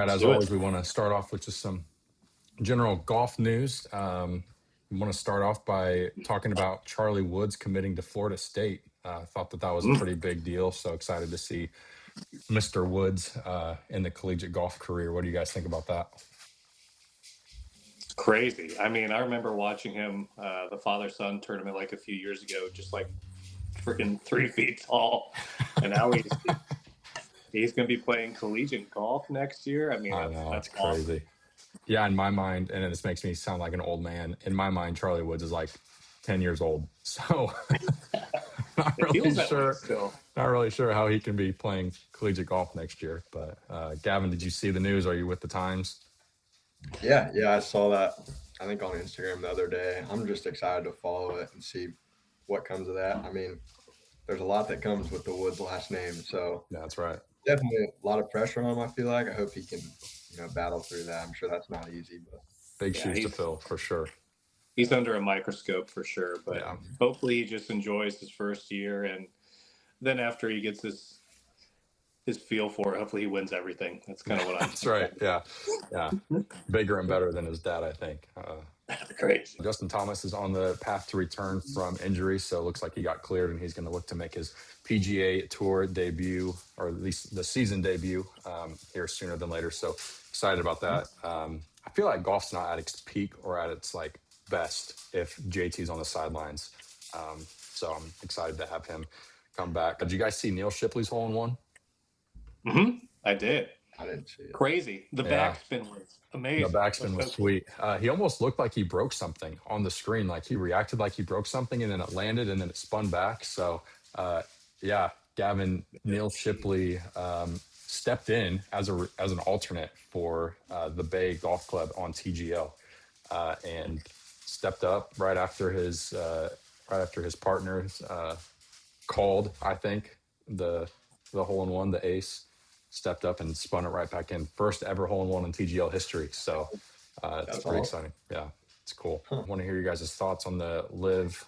right, Let's as do always, it. we want to start off with just some general golf news. We want to start off by talking about Charlie Woods committing to Florida State. Thought that was a pretty big deal. So excited to see Mr. Woods in the collegiate golf career. What do you guys think about that? Crazy. I mean, I remember watching him, the father-son tournament like a few years ago, just like freaking 3 feet tall. And now he's going to be playing collegiate golf next year. I mean, I know, it's that's awesome. crazy. Yeah, in my mind, and this makes me sound like an old man. In my mind, Charlie Woods is like 10 years old. So not It really feels that way sure. still. Not really sure how he can be playing collegiate golf next year. But Gavin, did you see the news? Are you with the Times? Yeah, I saw that. I think on Instagram the other day. I'm just excited to follow it and see what comes of that. I mean, there's a lot that comes with the Woods last name, so Yeah, that's right. definitely a lot of pressure on him. I feel like I hope he can, battle through that. I'm sure that's not easy, but Big Yeah, shoes to fill for sure. he's under a microscope for sure. But Yeah. hopefully he just enjoys his first year. And then after he gets his feel for it, hopefully he wins everything. That's kind of what I'm That's right. Yeah. Bigger and better than his dad, I think. Crazy. Justin Thomas is on the path to return from injury, so it looks like he got cleared, and he's going to look to make his PGA Tour debut, or at least the season debut, here sooner than later. So excited about that. I feel like golf's not at its peak or at its like best if JT's on the sidelines. So I'm excited to have him come back. Did you guys see Neil Shipley's hole in one? I did. I didn't see it. Crazy. The Yeah. backspin was amazing. The backspin was so sweet. He almost looked like he broke something on the screen. Like he reacted like he broke something, and then it landed, and then it spun back. So, Gavin, Neil Shipley stepped in as an alternate for the Bay Golf Club on TGL, and stepped up right after his partners called. I think the hole in one, the ace, stepped up and spun it right back in. First ever hole in one in TGL history. So it's pretty exciting. Yeah, it's cool. I want to hear you guys' thoughts on the live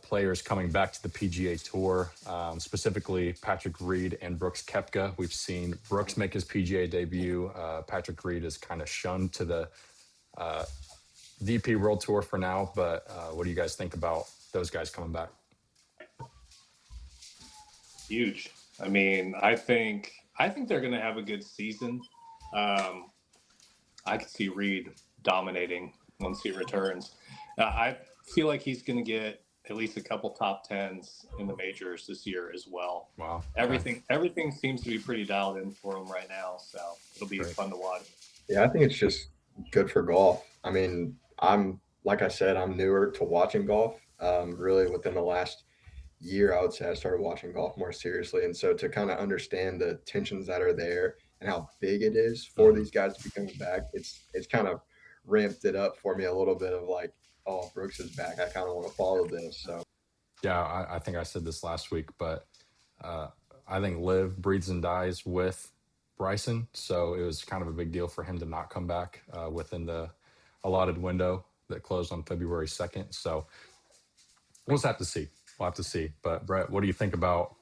players coming back to the PGA Tour, specifically Patrick Reed and Brooks Koepka. We've seen Brooks make his PGA debut. Patrick Reed is kind of shunned to the DP World Tour for now, but what do you guys think about those guys coming back? huge. I mean, I think they're going to have a good season. I could see Reed dominating once he returns. I feel like he's going to get at least a couple top tens in the majors this year as well. Wow. Everything seems to be pretty dialed in for him right now, so it'll be Great. fun to watch. Yeah, I think it's just good for golf. I mean, like I said, I'm newer to watching golf. Really, within the last year, I would say I started watching golf more seriously, and so to kind of understand the tensions that are there and how big it is for these guys to be coming back, it's kind of ramped it up for me a little bit of like, oh, Brooks is back. I kind of want to follow this. So Yeah, I think I said this last week, but I think Liv breathes and dies with Bryson. So it was kind of a big deal for him to not come back within the allotted window that closed on February 2nd. So we'll just have to see. We'll have to see. But Brett, what do you think about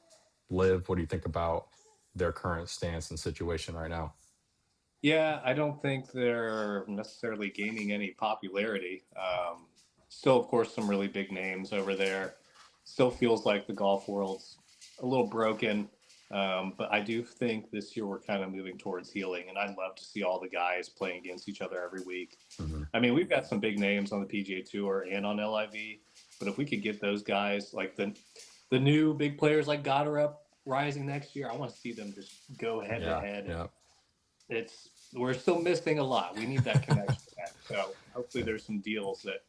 Liv? What do you think about their current stance and situation right now? Yeah, I don't think they're necessarily gaining any popularity. Still, of course, some really big names over there. Still feels like the golf world's a little broken. But I do think this year we're kind of moving towards healing, and I'd love to see all the guys playing against each other every week. I mean, we've got some big names on the PGA Tour and on LIV, but if we could get those guys, like the new big players like Goddard rising next year, I want to see them just go head to head. Yeah. We're still missing a lot. We need that connection back. So hopefully there's some deals that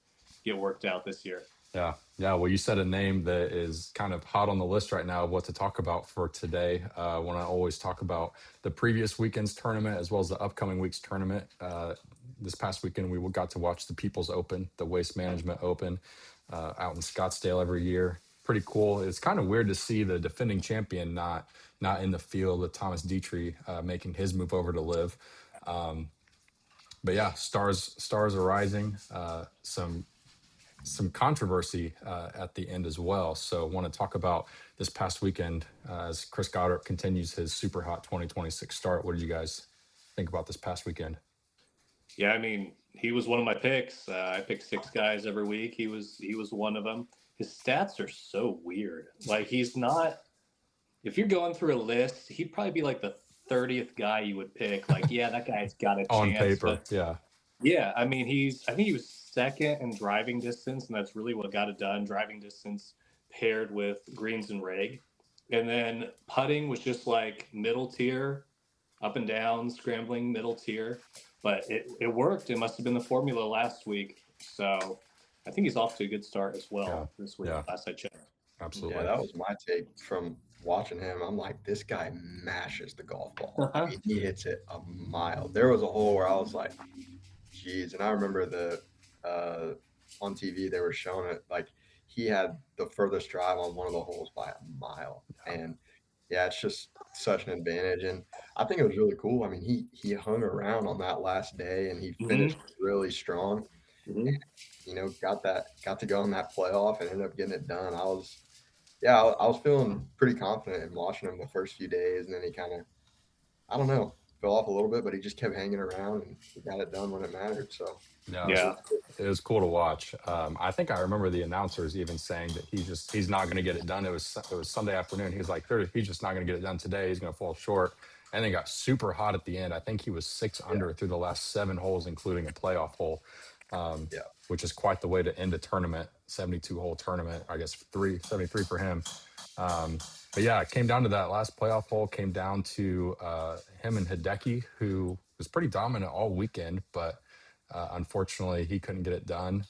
get worked out this year. Yeah. Well, you said a name that is kind of hot on the list right now of what to talk about for today. When I always talk about the previous weekend's tournament as well as the upcoming week's tournament. This past weekend, we got to watch the People's Open, the Waste Management Open, out in Scottsdale every year. Pretty cool. It's kind of weird to see the defending champion not in the field with Thomas Dietrich making his move over to live. But yeah, stars are rising. Some controversy at the end as well. So I want to talk about this past weekend as Chris Goddard continues his super hot 2026 start. What do you guys think about this past weekend? Yeah, I mean, he was one of my picks. I pick 6 guys every week. He was one of them. His stats are so weird. Like, he's not. If you're going through a list, he'd probably be like the 30th guy you would pick. Like, yeah, that guy's got a On chance. paper, But yeah. yeah, I mean, I think he was second in driving distance, and that's really what got it done. Driving distance paired with greens and reg. And then putting was just like middle tier, up and down, scrambling, middle tier. But it worked. It must have been the formula last week. So I think he's off to a good start as well this week, last I checked. Absolutely. Yeah, that was my take from watching him. I'm like, this guy mashes the golf ball. Uh-huh. I mean, he hits it a mile. There was a hole where I was like, geez. And I remember on TV they were showing it, like he had the furthest drive on one of the holes by a mile. And yeah, it's just such an advantage. And I think it was really cool. I mean, he hung around on that last day and he finished really strong. Mm-hmm. And, got to go in that playoff and ended up getting it done. I was feeling pretty confident in watching him the first few days, and then he kind of, I don't know, fell off a little bit, but he just kept hanging around and he got it done when it mattered. So Yeah. It was cool to watch. I think I remember the announcers even saying that he's not going to get it done. It was Sunday afternoon. He was like, he's just not going to get it done today. He's going to fall short. And then got super hot at the end. I think he was 6 under through the last 7 holes, including a playoff hole, which is quite the way to end a tournament, 72-hole tournament. I guess 73 for him. But yeah, it came down to that last playoff hole. Came down to him and Hideki, who was pretty dominant all weekend, but unfortunately, he couldn't get it done.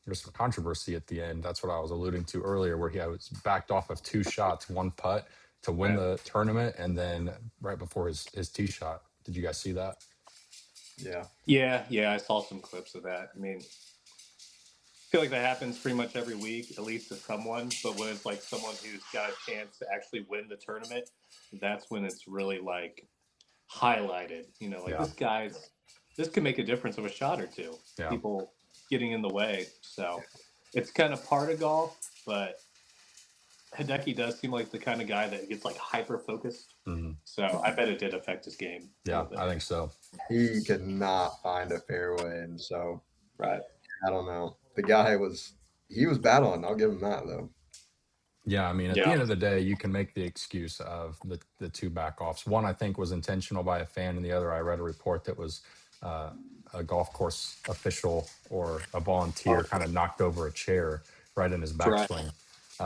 There's some controversy at the end. That's what I was alluding to earlier, where he was backed off of 2 shots, 1 putt to win the tournament, and then right before his tee shot. Did you guys see that? Yeah. I saw some clips of that. I mean, I feel like that happens pretty much every week, at least to someone. But when it's like someone who's got a chance to actually win the tournament, that's when it's really like highlighted. This can make a difference of a shot or two. Yeah. People getting in the way. So it's kind of part of golf, but Hideki does seem like the kind of guy that gets like hyper focused. Mm-hmm. So I bet it did affect his game. Yeah, I think so. He could not find a fairway, and so right. I don't know. The guy was battling. I'll give him that though. Yeah, I mean, at the end of the day, you can make the excuse of the 2 back-offs. One, I think, was intentional by a fan, and the other, I read a report that was a golf course official or a volunteer kind of knocked over a chair right in his backswing.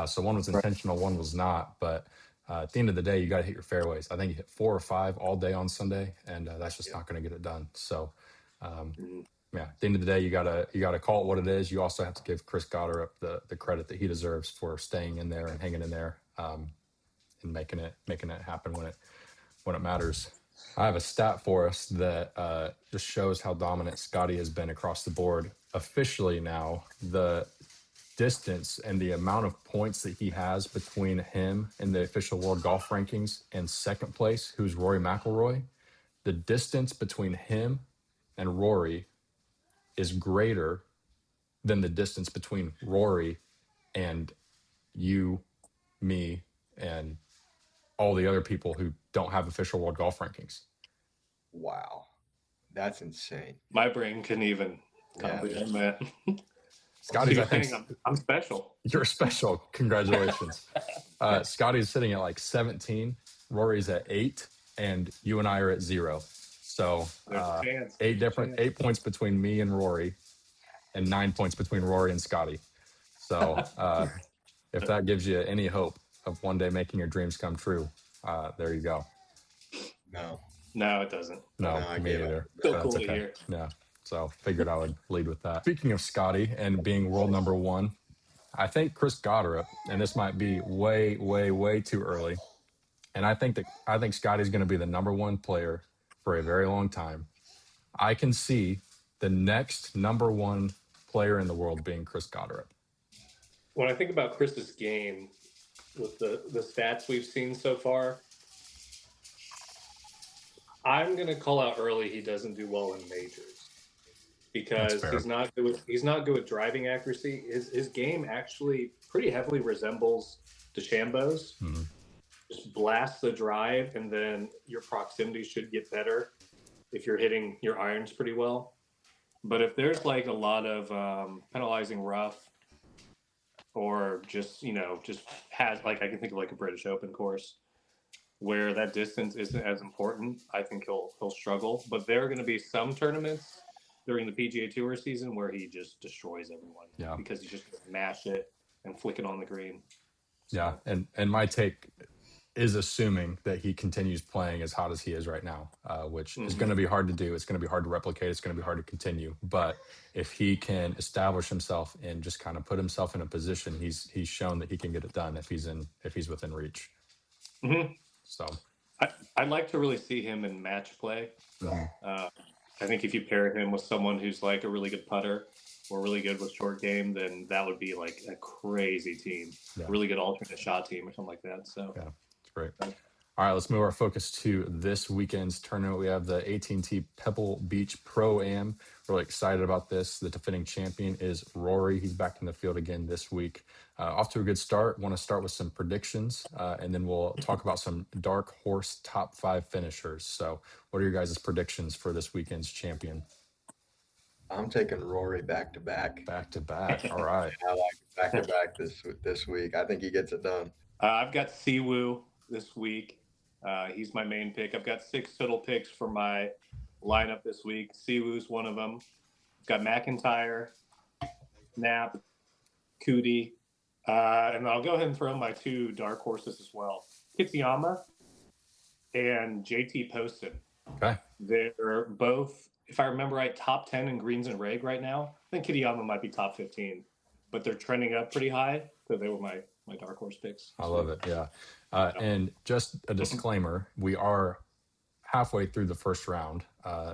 So one was intentional, one was not. But at the end of the day, you got to hit your fairways. I think he hit 4 or 5 all day on Sunday, and that's just not going to get it done. So, yeah, at the end of the day, you gotta call it what it is. You also have to give Chris Goddard the credit that he deserves for staying in there and hanging in there, and making it happen when it matters. I have a stat for us that just shows how dominant Scotty has been across the board. Officially now, the distance and the amount of points that he has between him and the official world golf rankings and second place, who's Rory McIlroy, the distance between him and Rory is greater than the distance between Rory and you, me, and all the other people who don't have official world golf rankings. Wow. That's insane. My brain couldn't even comprehend that. Scotty's, I think I'm special. You're special. Congratulations. Scotty's sitting at like 17. Rory's at 8, and you and I are at 0. So 8 points between me and Rory, and 9 points between Rory and Scotty. So if that gives you any hope of one day making your dreams come true, there you go. No, it doesn't. No, me either. Still cool to hear. Yeah. So figured I would lead with that. Speaking of Scotty and being world number 1, I think Chris Goddard, and this might be way, way, way too early, and I think Scotty's going to be the number 1 player for a very long time. I can see the next number 1 player in the world being Chris Goddard. When I think about Chris's game with the stats we've seen so far, I'm going to call out early he doesn't do well in majors because he's not good with driving accuracy. His game actually pretty heavily resembles DeChambeau's. Mm-hmm. Just blast the drive, and then your proximity should get better. if you're hitting your irons pretty well. But if there's like a lot of penalizing rough, or just just has like I can think of like a British Open course where that distance isn't as important, I think he'll struggle. But there are going to be some tournaments during the PGA Tour season where he just destroys everyone. Yeah. Because he's just going to mash it and flick it on the green. So. Yeah, and my take is assuming that he continues playing as hot as he is right now, which is going to be hard to do. It's going to be hard to replicate. It's going to be hard to continue. But if he can establish himself and just kind of put himself in a position, he's shown that he can get it done if he's within reach. Mm-hmm. So I'd like to really see him in match play. I think if you pair him with someone who's like a really good putter or really good with short game, then that would be like a crazy team, really good alternate shot team or something like that. So yeah, it's great. All right, let's move our focus to this weekend's tournament. We have the AT&T Pebble Beach Pro-Am. Really excited about this. The defending champion is Rory. He's back in the field again this week. Off to a good start. Want to start with some predictions, and then we'll talk about some dark horse top 5 finishers. So what are your guys' predictions for this weekend's champion? I'm taking Rory back to back. Back to back. All right. I like back to back this week. I think he gets it done. I've got Siwoo this week. He's my main pick. I've got 6 total picks for my lineup this week. Siwoo's one of them. I've got McIntyre, Knapp, Cootie, and I'll go ahead and throw my 2 dark horses as well. Kitayama and JT Poston. Okay. They're both, if I remember right, top 10 in greens and reg right now. I think Kitayama might be top 15, but they're trending up pretty high. So they were my dark horse picks. I love it. Yeah. And just a disclaimer, we are halfway through the first round,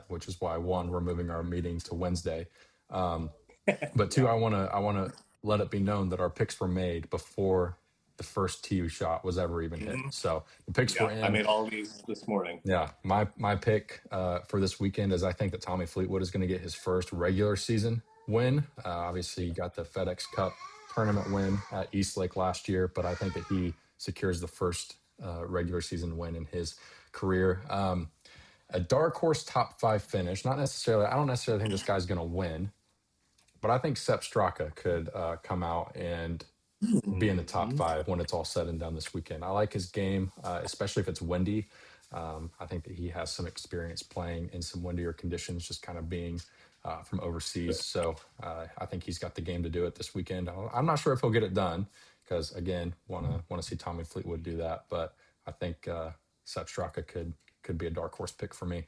which is why, 1, we're moving our meeting to Wednesday. But 2, I want to let it be known that our picks were made before the first TU shot was ever even hit. So the picks were in. I made all these this morning. Yeah. My pick for this weekend is I think that Tommy Fleetwood is going to get his first regular season win. Obviously, he got the FedEx Cup tournament win at Eastlake last year, but I think that he secures the first regular season win in his career. A dark horse top 5 finish, I don't necessarily think this guy's going to win, but I think Sepp Straka could come out and be in the top 5 when it's all said and done this weekend. I like his game, especially if it's windy. I think that he has some experience playing in some windier conditions, just kind of being from overseas. So I think he's got the game to do it this weekend. I'm not sure if he'll get it done because, again, want to see Tommy Fleetwood do that. But I think Sepp Straka could be a dark horse pick for me.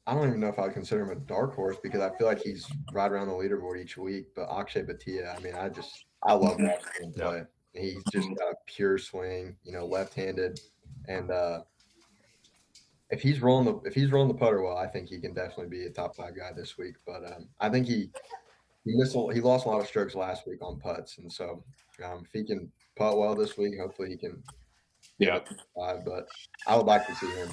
I don't even know if I would consider him a dark horse because I feel like he's right around the leaderboard each week. But Akshay Bhatia, I mean, I love watching him play. He's just got a pure swing, left-handed, and if he's rolling the putter well, I think he can definitely be a top 5 guy this week. But I think he lost a lot of strokes last week on putts, and so if he can putt well this week, hopefully he can get top 5. But I would like to see him.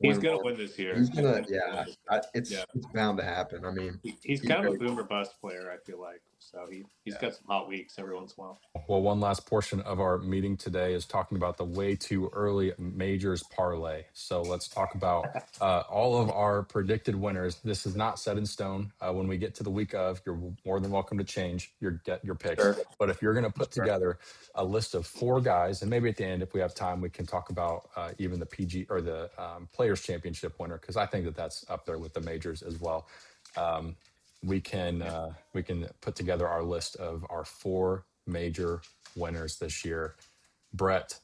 He's going to win this year. He's going to, it's bound to happen. I mean, he's kind of a boom or bust player, I feel like. So he's got some hot weeks every once in a while. Well, one last portion of our meeting today is talking about the way too early majors parlay. So let's talk about all of our predicted winners. This is not set in stone. When we get to the week of, you're more than welcome to change your picks. Sure. But if you're going to put together a list of 4 guys, and maybe at the end, if we have time, we can talk about even the PG or the Players Championship winner, because I think that that's up there with the majors as well. We can put together our list of our 4 major winners this year. Brett,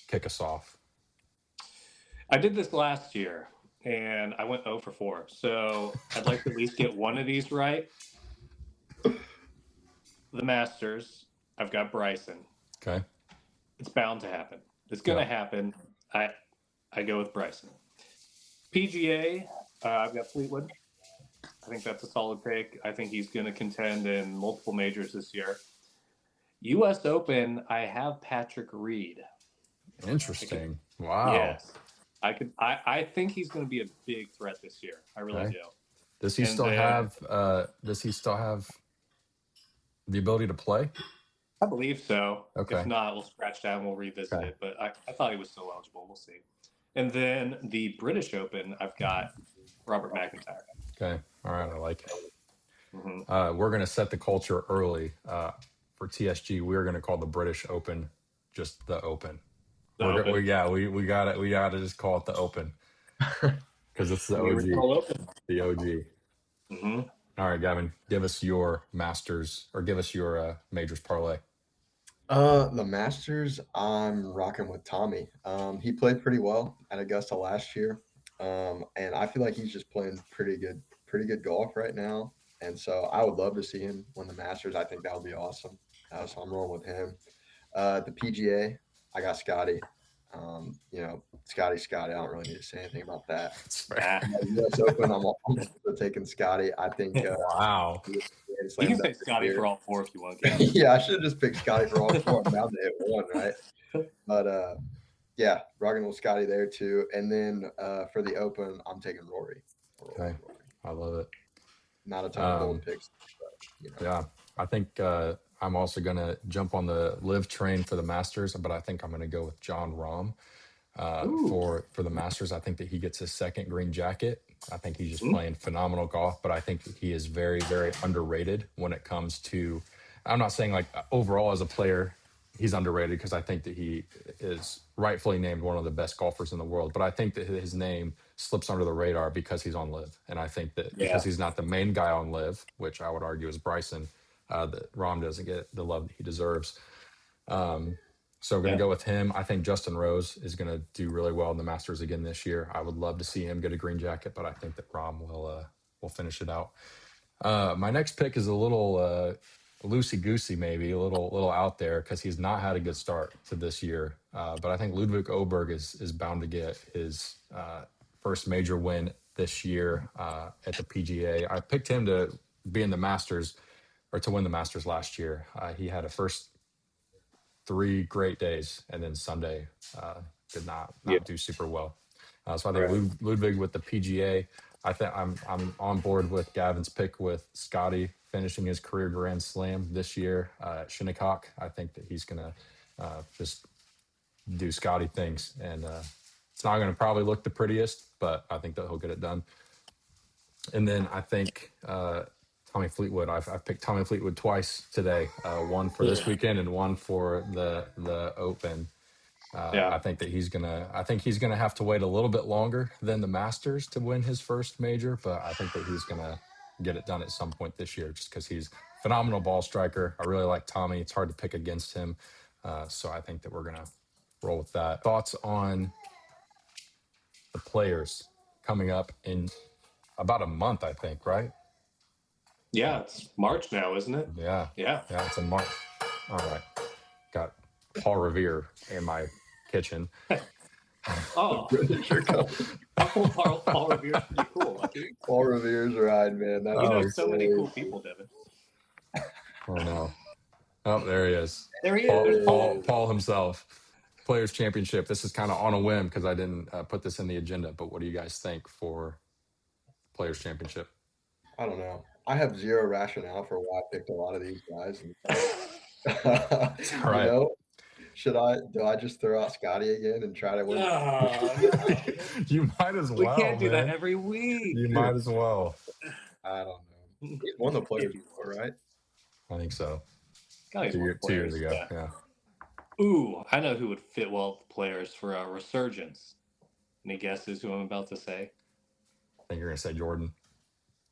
kick us off. I did this last year, and I went 0 for 4. So I'd like to at least get one of these right. The Masters, I've got Bryson. Okay. It's bound to happen. It's going to happen. I go with Bryson. PGA, I've got Fleetwood. I think that's a solid pick. I think he's going to contend in multiple majors this year. U.S. Open, I have Patrick Reed. Interesting. Wow. Yes. I think he's going to be a big threat this year. I really do. Does he still have the ability to play? I believe so. Okay. If not, we'll scratch that and we'll revisit it. But I thought he was still eligible. We'll see. And then the British Open, I've got Robert McIntyre. Okay. All right. I like it. Mm-hmm. We're going to set the culture early for TSG. We're going to call the British Open just the Open. The Open. We got it. We got to just call it the Open because it's the OG. The OG. Mm-hmm. All right, Gavin, give us your Masters or give us your Majors parlay. The Masters, I'm rocking with Tommy. He played pretty well at Augusta last year, and I feel like he's just playing pretty good golf right now. And so I would love to see him win the Masters. I think that would be awesome. So I'm rolling with him. The PGA, I got Scotty. Scotty. I don't really need to say anything about that. US Open, I'm also taking Scotty. I think. Wow. You can pick Scotty for all four if you want. Yeah, I should have just picked Scotty for all four. I'm down to hit one, right? But yeah, rocking with Scotty there too. And then for the Open, I'm taking Rory. Okay, I love it. Not a ton of bold picks, but Yeah, I think I'm also going to jump on the live train for the Masters, but I think I'm going to go with John Rahm for the Masters. I think that he gets his second green jacket. I think he's just playing phenomenal golf, but I think he is very, very underrated when it comes to. I'm not saying like overall as a player, he's underrated because I think that he is rightfully named one of the best golfers in the world. But I think that his name slips under the radar because he's on live, and I think that because he's not the main guy on live, which I would argue is Bryson, that Rahm doesn't get the love that he deserves. So we're going to go with him. I think Justin Rose is going to do really well in the Masters again this year. I would love to see him get a green jacket, but I think that Rahm will finish it out. My next pick is a little loosey-goosey, maybe a little out there because he's not had a good start to this year. But I think Ludwig Oberg is bound to get his first major win this year at the PGA. I picked him to be in the Masters or to win the Masters last year. He had a first 3 great days, and then Sunday did not do super well. So I think Ludwig with the PGA. I think I'm on board with Gavin's pick with Scotty finishing his career Grand Slam this year at Shinnecock. I think that he's gonna just do Scotty things, and it's not gonna probably look the prettiest, but I think that he'll get it done. And then I think Tommy Fleetwood. I've picked Tommy Fleetwood twice today. One for this weekend and one for the Open. I think that he's gonna have to wait a little bit longer than the Masters to win his first major, but I think that he's gonna get it done at some point this year, just because he's a phenomenal ball striker. I really like Tommy. It's hard to pick against him, so I think that we're gonna roll with that. Thoughts on the Players coming up in about a month, I think, right? Yeah, it's March now, isn't it? Yeah, it's in March. All right, got Paul Revere in my kitchen. Oh, Paul Revere's pretty cool. Paul Revere's ride, man. You know so many cool people, Devin. Oh no! Oh, there he is. There he is. Paul himself. Players Championship. This is kind of on a whim because I didn't put this in the agenda. But what do you guys think for Players Championship? I don't know. I have zero rationale for why I picked a lot of these guys. All right. Do I just throw out Scotty again and try to win? You might as well. We can't do that every week. You might as well. I don't know. He's won the Players before, right? I think so. 2 years ago. Yeah. Ooh, I know who would fit well with the Players for a resurgence. Any guesses who I'm about to say? I think you're going to say Jordan.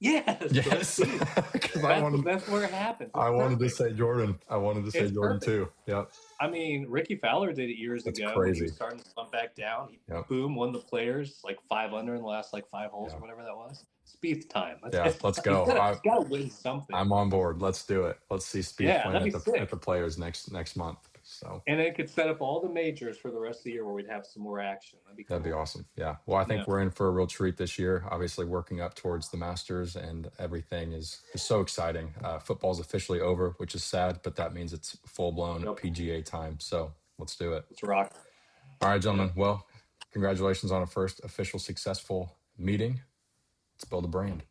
Yes. That's where it happens. I wanted to say Jordan. Jordan too. Yep. I mean, Ricky Fowler did it years ago. Crazy. He was starting to slump back down. He boom, won the Players like 5 under in the last like 5 holes or whatever that was. Spieth time. Let's go. He's got to win something. I'm on board. Let's do it. Let's see Spieth win at the Players next month. So. And it could set up all the majors for the rest of the year where we'd have some more action. That'd be cool. That'd be awesome. Yeah. Well, I think we're in for a real treat this year. Obviously, working up towards the Masters and everything is so exciting. Football's officially over, which is sad, but that means it's full-blown PGA time. So let's do it. Let's rock. All right, gentlemen. Well, congratulations on a first official successful meeting. Let's build a brand.